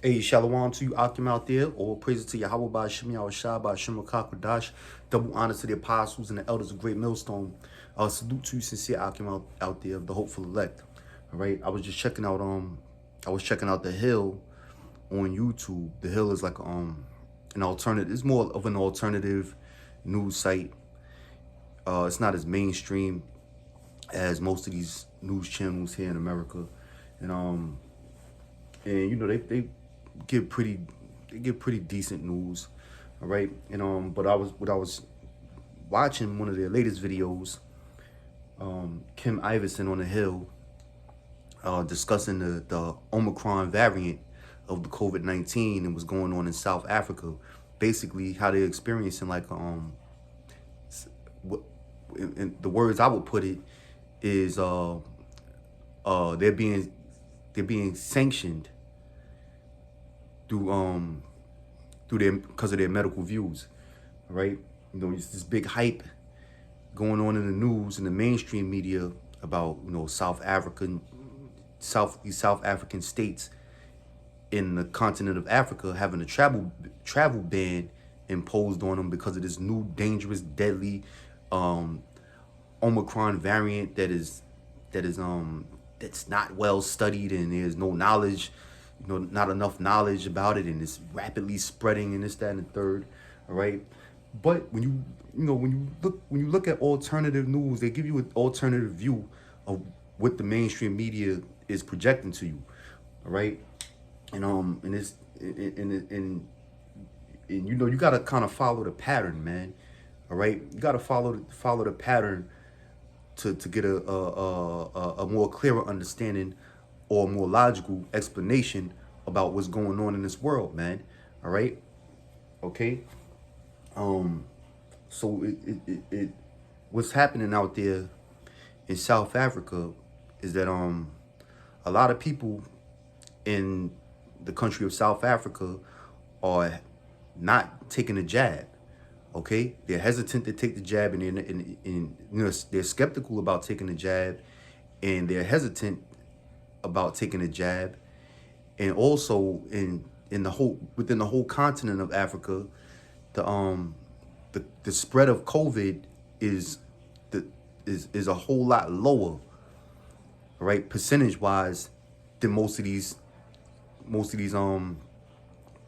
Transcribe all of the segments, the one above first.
Hey, shalom to you, Akim out there. All praises to Yahweh by Shemi Awashai by Shem Kakwadash. Double honors to the apostles and the elders of Great Millstone. Salute to you, sincere Akim out there of the hopeful elect. All right, I was just checking out The Hill on YouTube. The Hill is like an alternative. It's more of an alternative news site. It's not as mainstream as most of these news channels here in America, and you know they give pretty decent news, all right. And but I was watching one of their latest videos, Kim Iverson on the Hill, discussing the Omicron variant of the COVID-19 and what's going on in South Africa. Basically, how they're experiencing in the words I would put it is they're being sanctioned through their because of their medical views, right? You know, it's this big hype going on in the news and the mainstream media about South African states in the continent of Africa having a travel ban imposed on them because of this new dangerous, deadly Omicron variant that's not well studied, and there's no knowledge, not enough knowledge about it, and it's rapidly spreading and this, that, and the third. All right. But when you look at alternative news, they give you an alternative view of what the mainstream media is projecting to you. All right. And it's and you gotta kind of follow the pattern, man. All right. You gotta follow the pattern to get a more clearer understanding or more logical explanation about what's going on in this world, man. All right. Okay. So what's happening out there in South Africa is that a lot of people in the country of South Africa are not taking a jab. Okay, they're hesitant to take the jab, and they're skeptical about taking the jab, and they're hesitant about taking a jab, and also within the whole continent of Africa, the spread of COVID is a whole lot lower, right, percentage wise, than most of these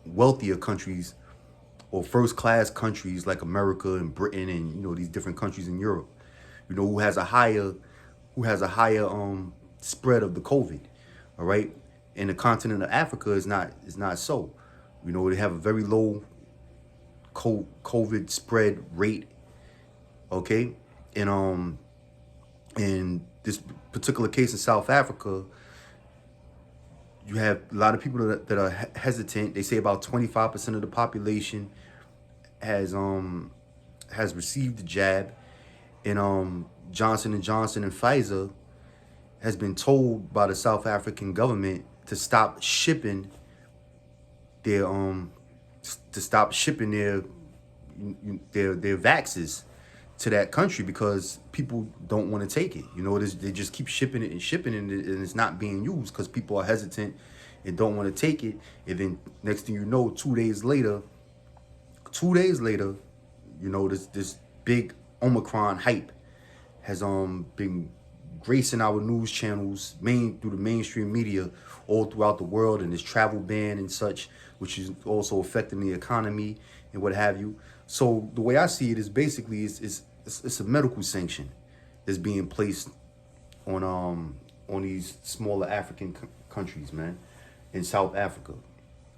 wealthier countries or first class countries like America and Britain and these different countries in Europe, who has a higher spread of the COVID, all right. And the continent of Africa is not so. They have a very low COVID spread rate, okay. And in this particular case in South Africa, you have a lot of people that are hesitant. They say about 25% of the population has received the jab, and Johnson & Johnson and Pfizer has been told by the South African government to stop shipping their vaxes to that country because people don't want to take it. They just keep shipping it, and it's not being used because people are hesitant and don't want to take it. And then next thing you know, 2 days later, this big Omicron hype has been gracing our news channels through the mainstream media all throughout the world, and this travel ban and such, which is also affecting the economy and what have you. So the way I see it is basically it's a medical sanction that's being placed on these smaller African countries, man, in South Africa,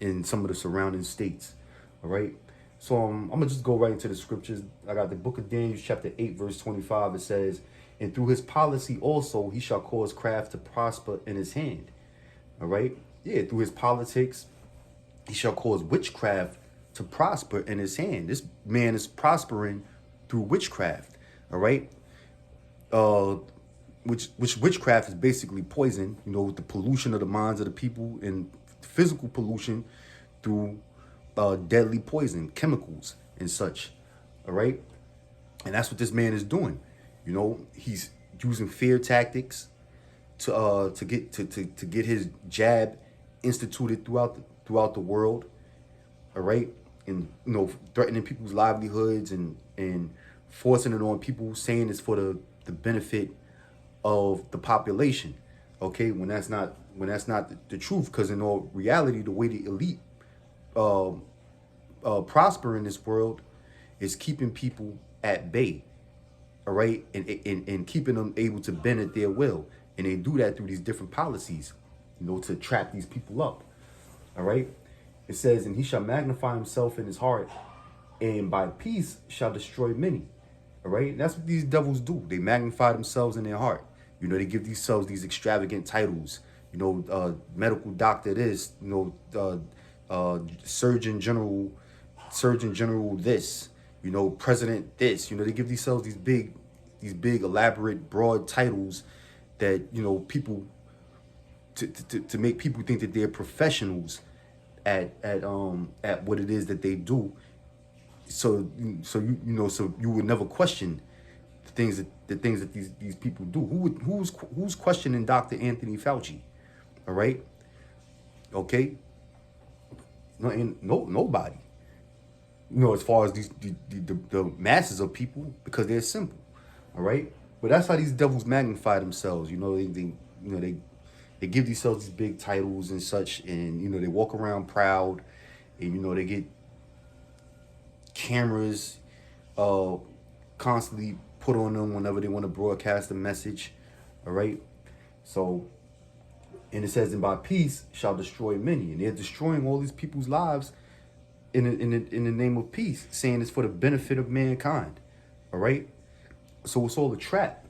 in some of the surrounding states. All right. So I'm gonna just go right into the scriptures. I got the book of Daniel, chapter 8, verse 25. It says, "And through his policy also he shall cause craft to prosper in his hand." All right. Yeah, through his politics, he shall cause witchcraft to prosper in his hand. This man is prospering through witchcraft. All right. Which witchcraft is basically poison, with the pollution of the minds of the people and physical pollution through deadly poison, chemicals and such. All right. And that's what this man is doing. He's using fear tactics to get his jab instituted throughout the world, all right, and threatening people's livelihoods and forcing it on people, saying it's for the benefit of the population, okay, when that's not the truth, because in all reality, the way the elite uh, prosper in this world is keeping people at bay, all right, and keeping them able to bend at their will, and they do that through these different policies, to trap these people up, all right. It says, and he shall magnify himself in his heart, and by peace shall destroy many, all right. And that's what these devils do. They magnify themselves in their heart. They give themselves these extravagant titles, medical doctor this, surgeon general this, president this. They give themselves these big elaborate broad titles that people to make people think that they're professionals at what it is that they do. So you would never question the things that these people do. Who's questioning Dr. Anthony Fauci? All right, okay. Nobody. As far as the masses of people, because they're simple. All right, but that's how these devils magnify themselves. They give themselves these big titles and such, and they walk around proud, and they get cameras constantly put on them whenever they want to broadcast a message, all right. So, and it says, and by peace shall destroy many, and they're destroying all these people's lives in the name of peace, saying it's for the benefit of mankind, all right. So it's all a trap.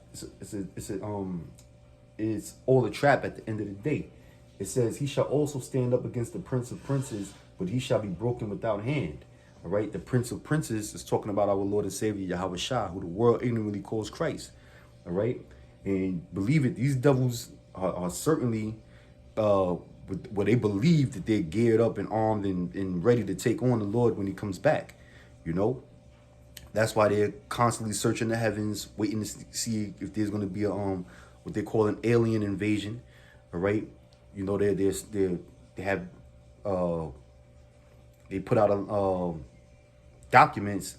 It's all a trap at the end of the day. It says, he shall also stand up against the prince of princes, but he shall be broken without hand. All right, the Prince of Princes is talking about our Lord and Savior, Yahweh Shah, who the world ignorantly calls Christ. All right, and believe it, these devils are certainly, they believe that they're geared up and armed and ready to take on the Lord when he comes back. That's why they're constantly searching the heavens, waiting to see if there's going to be a what they call an alien invasion. All right, they have they put out documents.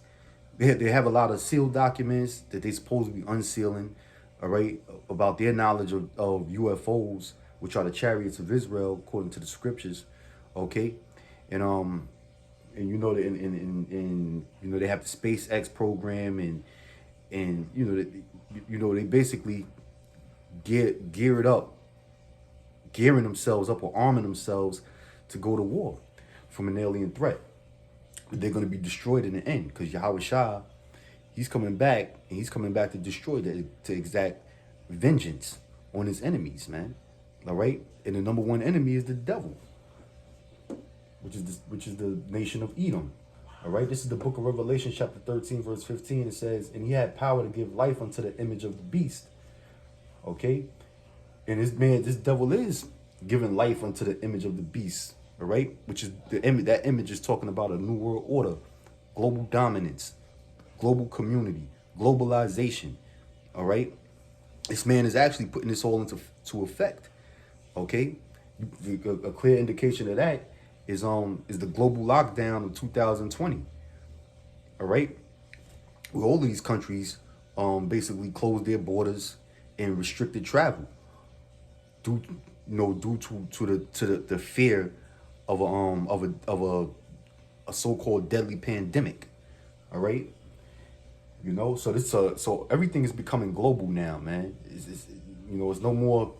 They have a lot of sealed documents that they supposed to be unsealing, all right, about their knowledge of UFOs, which are the chariots of Israel, according to the scriptures, okay, and they have the SpaceX program, and they basically gearing themselves up or arming themselves to go to war from an alien threat. But they're going to be destroyed in the end, because Yahweh Shah, he's coming back, and he's coming back to destroy to exact vengeance on his enemies, man. All right, and the number one enemy is the devil, which is the nation of Edom. All right, this is the book of Revelation, chapter 13, verse 15. It says, and he had power to give life unto the image of the beast. Okay, and this devil is giving life unto the image of the beast. All right, which is that image is talking about a new world order, global dominance, global community, globalization. All right, this man is actually putting this all into effect. Okay, a clear indication of that is the global lockdown of 2020. All right, where all of these countries basically closed their borders and restricted travel due to the fear of a so-called deadly pandemic. All right, so everything is becoming global now, man. It's no more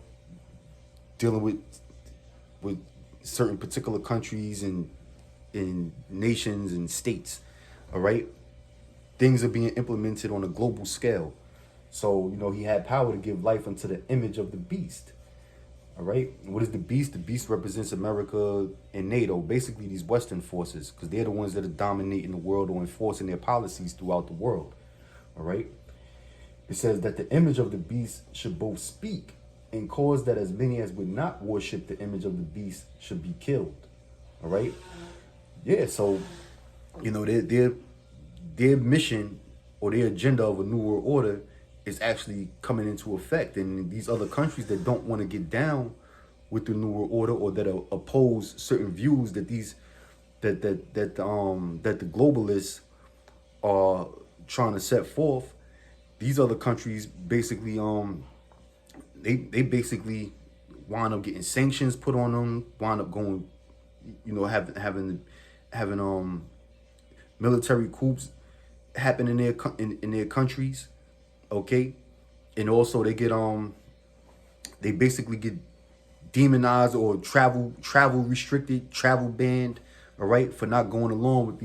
dealing with certain particular countries and nations and states. All right, things are being implemented on a global scale. So he had power to give life unto the image of the beast. All right, what is the beast? The beast represents America and NATO, basically these Western forces, because they're the ones that are dominating the world or enforcing their policies throughout the world. All right, it says that the image of the beast should both speak and cause that as many as would not worship the image of the beast should be killed. All right, yeah. So their mission or their agenda of a new world order is actually coming into effect, and these other countries that don't want to get down with the New World Order, or that oppose certain views that the globalists are trying to set forth. These other countries basically they basically wind up getting sanctions put on them, wind up going, having military coups happen in their countries, okay, and also they basically get demonized or travel restricted, travel banned, all right, for not going along with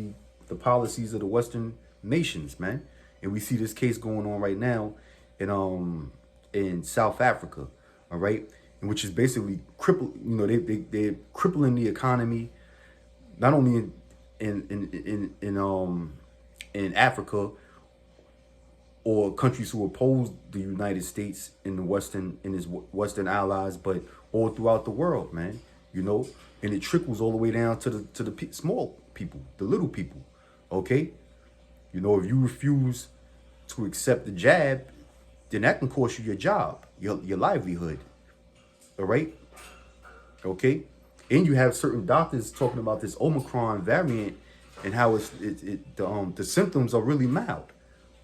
the policies of the Western nations, man. And we see this case going on right now in South Africa, all right, and which is basically they're crippling the economy, not only in Africa or countries who oppose the United States in his Western allies, but all throughout the world, man. And it trickles all the way down to the small people, the little people. Okay, if you refuse to accept the jab, then that can cost you your job, your livelihood. All right, okay, and you have certain doctors talking about this Omicron variant and how the symptoms are really mild.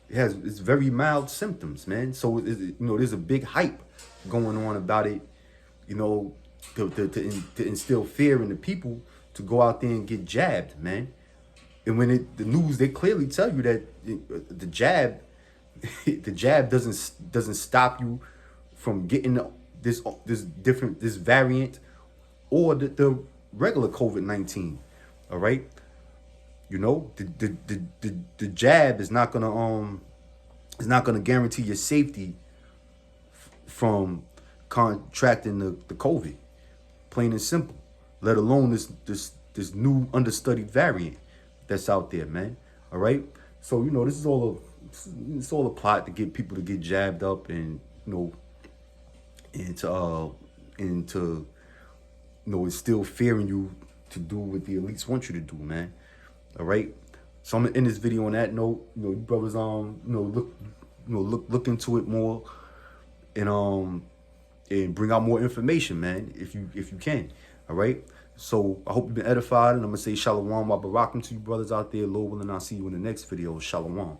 It's very mild symptoms, man. So there's a big hype going on about it, to instill fear in the people to go out there and get jabbed, man. And when the news, they clearly tell you that the jab doesn't stop you from getting this variant or the regular COVID-19. All right, the jab is not gonna guarantee your safety from contracting the COVID, plain and simple. Let alone this new understudied variant that's out there, man. All right, so this is all a plot to get people to get jabbed up and to instill fear in you to do what the elites want you to do, man. All right. So I'm gonna end this video on that note. You brothers, look into it more, and bring out more information, man, if you can. All right. So I hope you've been edified, and I'm gonna say shalom wa barakum to you brothers out there. Lord willing, I'll see you in the next video. Shalom.